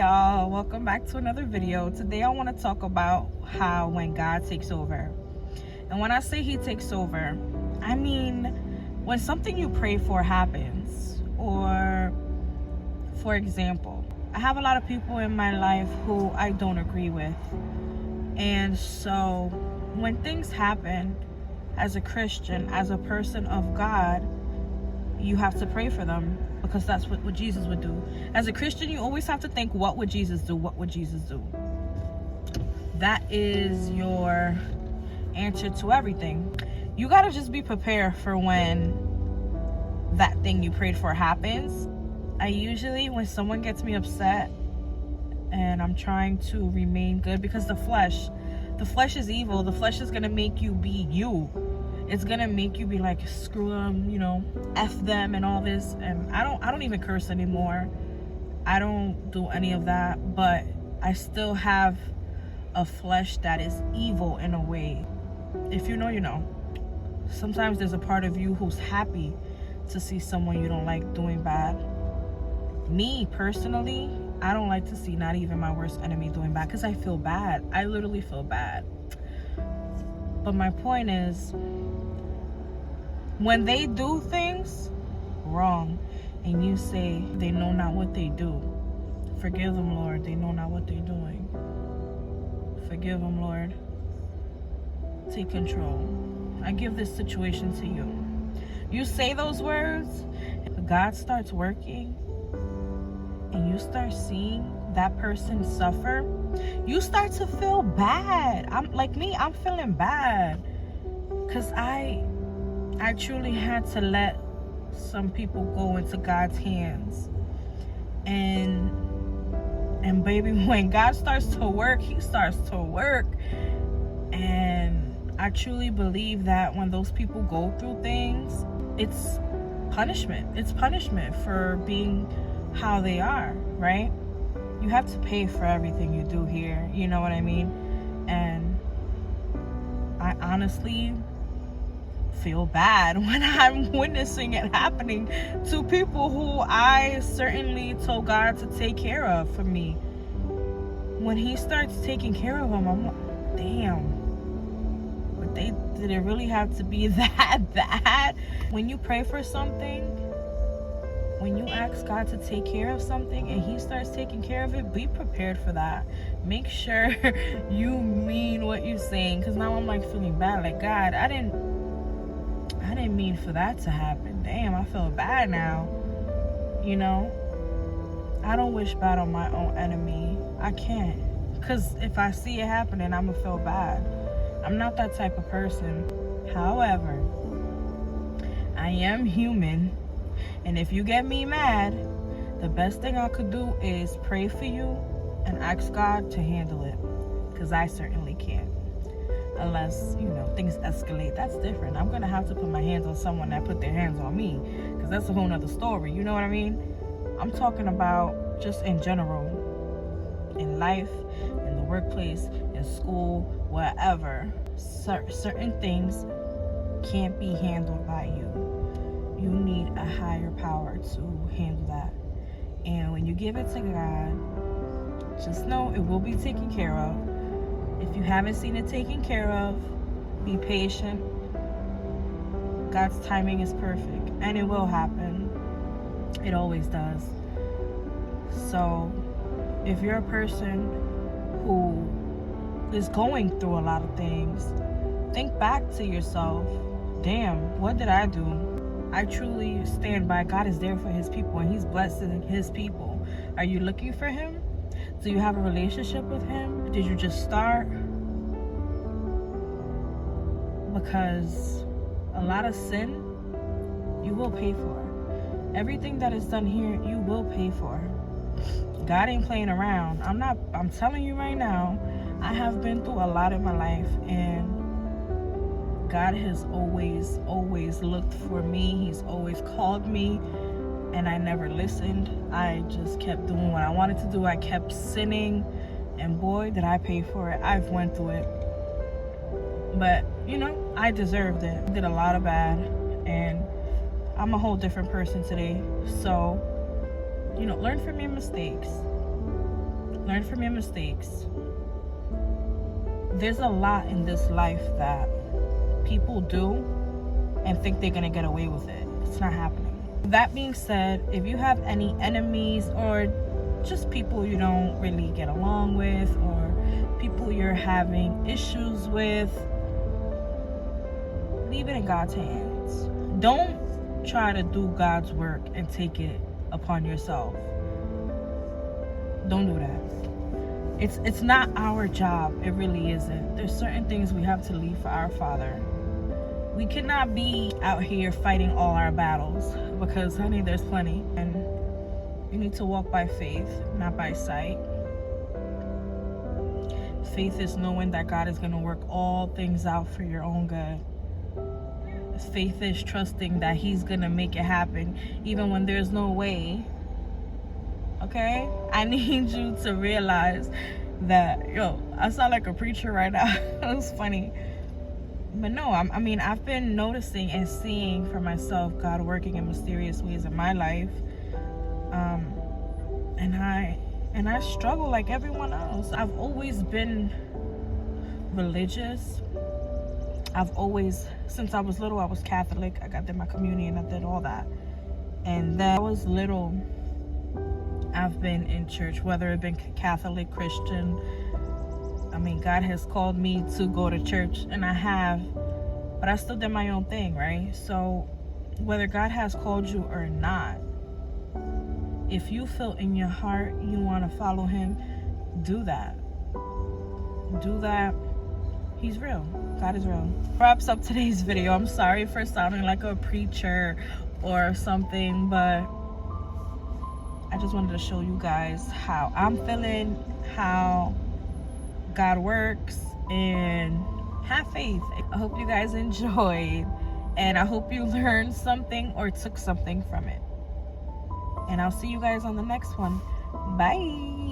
y'all, welcome back to another video. Today I want to talk about how when God takes over. And when I say he takes over, I mean when something you pray for happens. Or for example, I have a lot of people in my life who I don't agree with, and so when things happen, as a Christian, as a person of God, you have to pray for them, because that's what Jesus would do. As a Christian, you always have to think, what would Jesus do? What would Jesus do? That is your answer to everything. You got to just be prepared for when that thing you prayed for happens. I usually, when someone gets me upset and I'm trying to remain good, because the flesh is evil. The flesh is going to make you be you. It's gonna make you be like, screw them, F them and all this. And I don't even curse anymore. I don't do any of that, but I still have a flesh that is evil in a way. If you know, you know. Sometimes there's a part of you who's happy to see someone you don't like doing bad. Me personally, I don't like to see not even my worst enemy doing bad, because I feel bad. I literally feel bad. But my point is, when they do things wrong and you say, they know not what they do, forgive them, Lord. They know not what they're doing. Forgive them, Lord. Take control. I give this situation to you. You say those words, God starts working, and you start seeing that person suffer. You start to feel bad. I'm feeling bad, because I truly had to let some people go into God's hands. And baby, when God starts to work, he starts to work. And I truly believe that when those people go through things, it's punishment. It's punishment for being how they are, right? You have to pay for everything you do here. You know what I mean? And I honestly feel bad when I'm witnessing it happening to people who I certainly told God to take care of for me. When he starts taking care of them, I'm like, damn, but did it really have to be that? When you pray for something, when you ask God to take care of something and he starts taking care of it, be prepared for that. Make sure you mean what you're saying, because now I'm like feeling bad, like, God, I didn't mean for that to happen. Damn, I feel bad now. I don't wish bad on my own enemy. I can't, because if I see it happening, I'm gonna feel bad. I'm not that type of person. However, I am human, and if you get me mad, the best thing I could do is pray for you and ask God to handle it, because I certainly can't. Unless, things escalate. That's different. I'm going to have to put my hands on someone that put their hands on me, because that's a whole nother story. You know what I mean? I'm talking about just in general. In life, in the workplace, in school, wherever. Certain things can't be handled by you. You need a higher power to handle that. And when you give it to God, just know it will be taken care of. If you haven't seen it taken care of, be patient. God's timing is perfect, and it will happen. It always does. So, if you're a person who is going through a lot of things, think back to yourself. Damn, what did I do? I truly stand by God is there for his people, and he's blessing his people. Are you looking for him? Do you have a relationship with him? Did you just start? Because a lot of sin, you will pay for. Everything that is done here, you will pay for. God ain't playing around. I'm telling you right now, I have been through a lot in my life, and God has always looked for me. He's always called me. And I never listened. I just kept doing what I wanted to do. I kept sinning, and boy, did I pay for it. I've went through it, but I deserved it. I did a lot of bad, and I'm a whole different person today. So learn from your mistakes. Learn from your mistakes. There's a lot in this life that people do and think they're gonna get away with it. It's not happening. That being said, if you have any enemies or just people you don't really get along with, or people you're having issues with, leave it in God's hands. Don't try to do God's work and take it upon yourself. Don't do that. It's not our job. It really isn't. There's certain things we have to leave for our Father. We cannot be out here fighting all our battles, because honey, there's plenty. And you need to walk by faith, not by sight. Faith is knowing that God is going to work all things out for your own good. Faith is trusting that He's going to make it happen even when there's no way. Okay? I need you to realize that, I sound like a preacher right now. It's funny. But no, I mean, I've been noticing and seeing for myself God working in mysterious ways in my life. And I struggle like everyone else. I've always been religious. I've always, since I was little, I was Catholic. I got in my communion, I did all that. And then I was little, I've been in church, whether it been Catholic, Christian. I mean, God has called me to go to church, and I have, but I still did my own thing, right? So whether God has called you or not, if you feel in your heart you want to follow Him, do that. Do that. He's real. God is real. Wraps up today's video. I'm sorry for sounding like a preacher or something, but I just wanted to show you guys how I'm feeling, how God works, and have faith. I hope you guys enjoyed, and I hope you learned something or took something from it. And I'll see you guys on the next one. Bye.